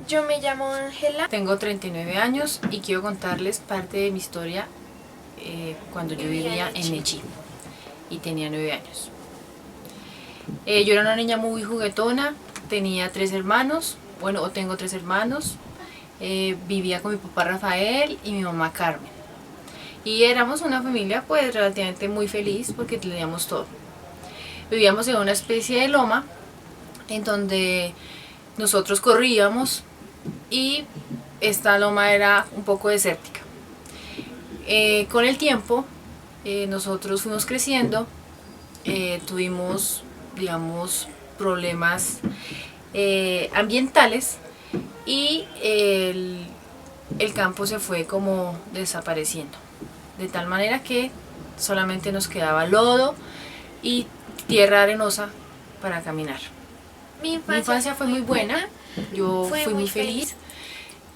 Yo me llamo Ángela. Tengo 39 años y quiero contarles parte de mi historia cuando yo Vivía vivía en en Nechi. Nechi y tenía 9 años. Yo era una niña muy juguetona, tenía 3 hermanos, bueno, o tengo 3 hermanos. Vivía con mi papá Rafael y mi mamá Carmen. Y éramos una familia pues relativamente muy feliz porque teníamos todo. Vivíamos en una especie de loma en donde nosotros corríamos y esta loma era un poco desértica. Con el tiempo nosotros fuimos creciendo, tuvimos, digamos, problemas ambientales y el campo se fue como desapareciendo. De tal manera que solamente nos quedaba lodo y tierra arenosa para caminar. Mi infancia fue muy buena, yo Fue fui muy muy feliz.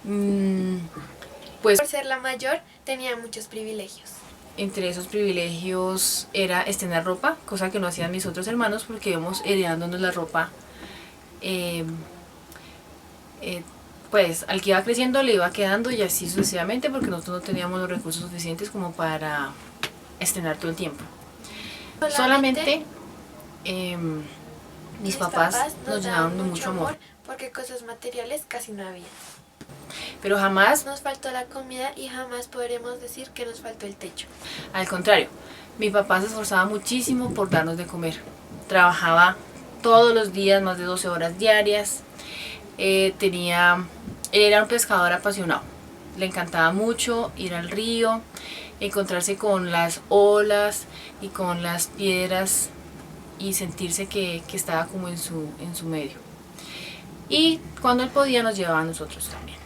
feliz. Pues Por ser la mayor, tenía muchos privilegios. entre esos privilegios era estrenar ropa, cosa que no hacían mis otros hermanos porque íbamos heredándonos la ropa. eh, pues al que iba creciendo le iba quedando y así sucesivamente porque nosotros no teníamos los recursos suficientes como para estrenar todo el tiempo. Solamente eh, mis papás nos llenaban de mucho amor, porque cosas materiales casi no había. pero jamás, Nos faltó la comida y jamás podremos decir que nos faltó el techo. al contrario, mi papá se esforzaba muchísimo por darnos de comer. Trabajaba todos los días, más de 12 horas diarias. Él era un pescador apasionado. Le encantaba mucho ir al río, encontrarse con las olas y con las piedras y sentirse que estaba como en su medio. Y cuando él podía nos llevaba a nosotros también.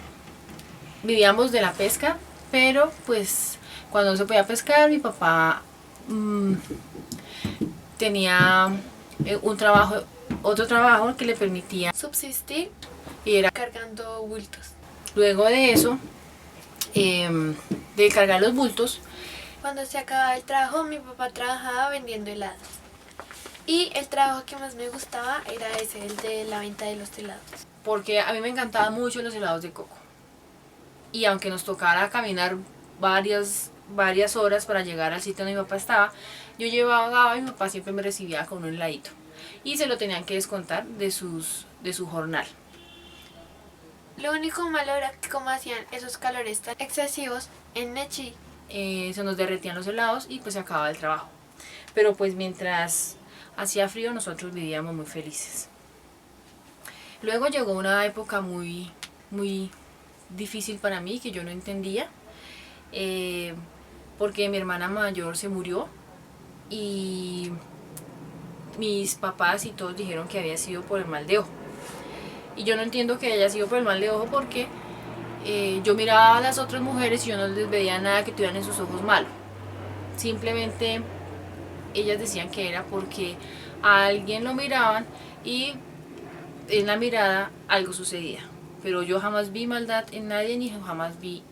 Vivíamos de la pesca, pero pues cuando no se podía pescar, mi papá tenía un trabajo, otro trabajo que le permitía subsistir y era cargando bultos. luego de eso, de cargar los bultos. Cuando se acababa el trabajo, mi papá trabajaba vendiendo helados. Y el trabajo que más me gustaba era ese, el de la venta de los helados. Porque a mí me encantaban mucho los helados de coco. Y aunque nos tocara caminar varias horas para llegar al sitio donde mi papá estaba, yo llevaba y mi papá siempre me recibía con un heladito. Y se lo tenían que descontar de su jornal. Lo único malo era que como hacían esos calores tan excesivos en Nechi, se nos derretían los helados y pues se acababa el trabajo. Pero pues mientras hacía frío nosotros vivíamos muy felices. Luego llegó una época muy difícil para mí que yo no entendía, porque mi hermana mayor se murió y mis papás y todos dijeron que había sido por el mal de ojo. Y yo no entiendo que haya sido por el mal de ojo porque yo miraba a las otras mujeres y yo no les veía nada que tuvieran en sus ojos malo. Simplemente ellas decían que era porque a alguien lo miraban y en la mirada algo sucedía. Pero yo jamás vi maldad en nadie ni jamás vi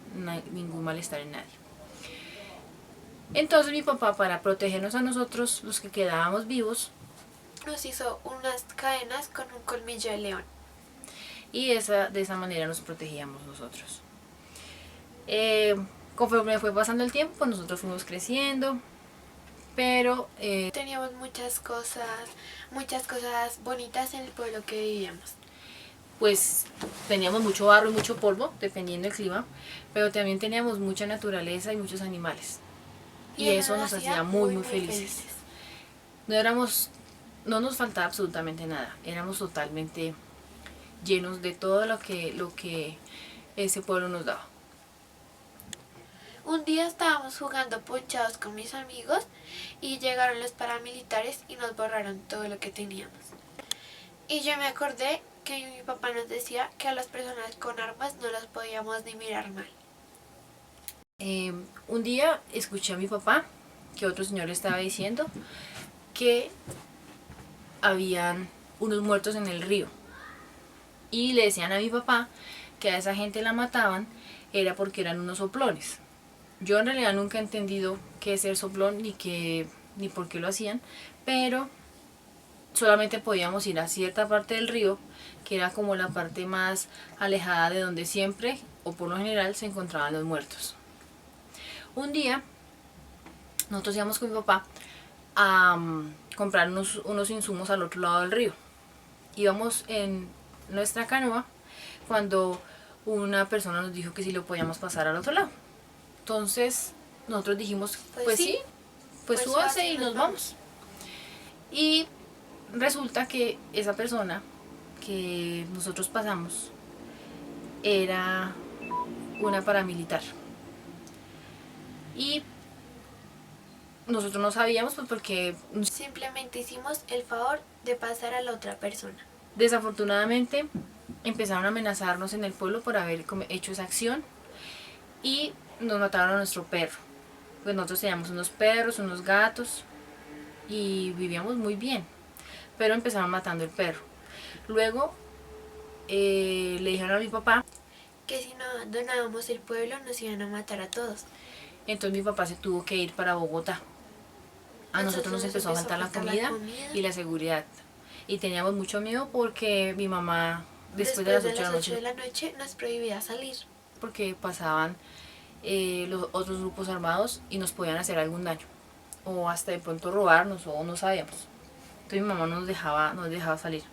ningún malestar en nadie. Entonces mi papá, para protegernos a nosotros, los que quedábamos vivos, nos hizo unas cadenas con un colmillo de león. Y de esa manera nos protegíamos nosotros. Conforme fue pasando el tiempo, pues nosotros fuimos creciendo, pero teníamos muchas cosas bonitas en el pueblo que vivíamos. Pues teníamos mucho barro y mucho polvo, dependiendo del clima, pero también teníamos mucha naturaleza y muchos animales. Y eso nos hacía muy felices. No nos faltaba absolutamente nada, éramos totalmente llenos de todo lo que ese pueblo nos daba. Un día estábamos jugando ponchados con mis amigos y llegaron los paramilitares y nos borraron todo lo que teníamos. Y yo me acordé que mi papá nos decía que a las personas con armas no las podíamos ni mirar mal. Un día escuché a mi papá que otro señor estaba diciendo que habían unos muertos en el río y le decían a mi papá que a esa gente la mataban era porque eran unos soplones. Yo en realidad nunca he entendido qué es el soplón ni por qué lo hacían, pero solamente podíamos ir a cierta parte del río, que era como la parte más alejada de donde siempre o por lo general se encontraban los muertos. Un día nosotros íbamos con mi papá a comprar unos insumos al otro lado del río. Íbamos en nuestra canoa cuando una persona nos dijo que si lo podíamos pasar al otro lado. Entonces nosotros dijimos, pues sí, pues súbase y nos vamos. Y resulta que esa persona que nosotros pasamos era una paramilitar. Y nosotros no sabíamos pues porque simplemente hicimos el favor de pasar a la otra persona. Desafortunadamente empezaron a amenazarnos en el pueblo por haber hecho esa acción y nos mataron a nuestro perro. Pues nosotros teníamos unos perros, unos gatos y vivíamos muy bien, pero empezaron matando el perro. Luego le dijeron a mi papá que si no abandonábamos el pueblo nos iban a matar a todos. Entonces mi papá se tuvo que ir para Bogotá. A nosotros nos empezó a faltar la comida y la seguridad. Y teníamos mucho miedo porque mi mamá después de las 8 de la noche nos prohibía salir. Porque pasaban los otros grupos armados y nos podían hacer algún daño. O hasta de pronto robarnos o no sabíamos. Entonces mi mamá no nos dejaba salir.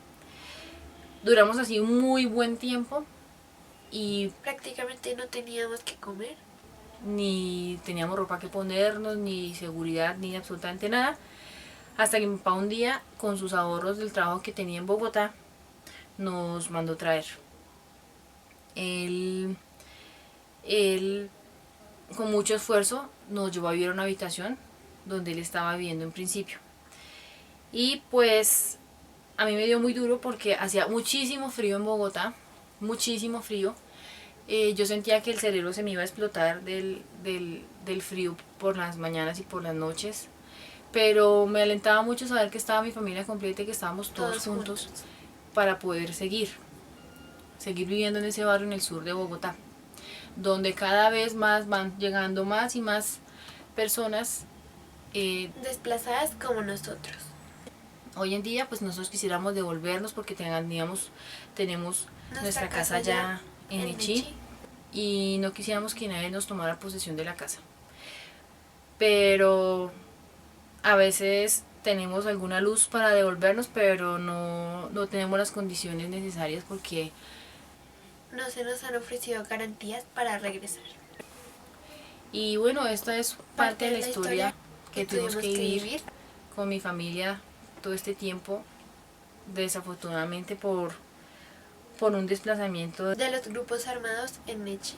Duramos así un muy buen tiempo y prácticamente no teníamos que comer. Ni teníamos ropa que ponernos, ni seguridad, ni absolutamente nada. Hasta que mi papá un día, con sus ahorros del trabajo que tenía en Bogotá, nos mandó traer. Él con mucho esfuerzo nos llevó a vivir a una habitación donde él estaba viviendo en principio. Y pues a mí me dio muy duro porque hacía muchísimo frío en Bogotá, muchísimo frío. Yo sentía que el cerebro se me iba a explotar del frío por las mañanas y por las noches. Pero me alentaba mucho saber que estaba mi familia completa y que estábamos todos juntos para poder seguir viviendo en ese barrio en el sur de Bogotá, donde cada vez más van llegando más y más personas desplazadas como nosotros. Hoy en día pues nosotros quisiéramos devolvernos porque tenemos nuestra casa ya en Nechí y no quisiéramos que nadie nos tomara posesión de la casa. Pero a veces tenemos alguna luz para devolvernos, pero no tenemos las condiciones necesarias porque no se nos han ofrecido garantías para regresar. Y bueno, esta es parte de la historia que tuvimos que vivir con mi familia todo este tiempo, desafortunadamente por un desplazamiento de los grupos armados en Nechí.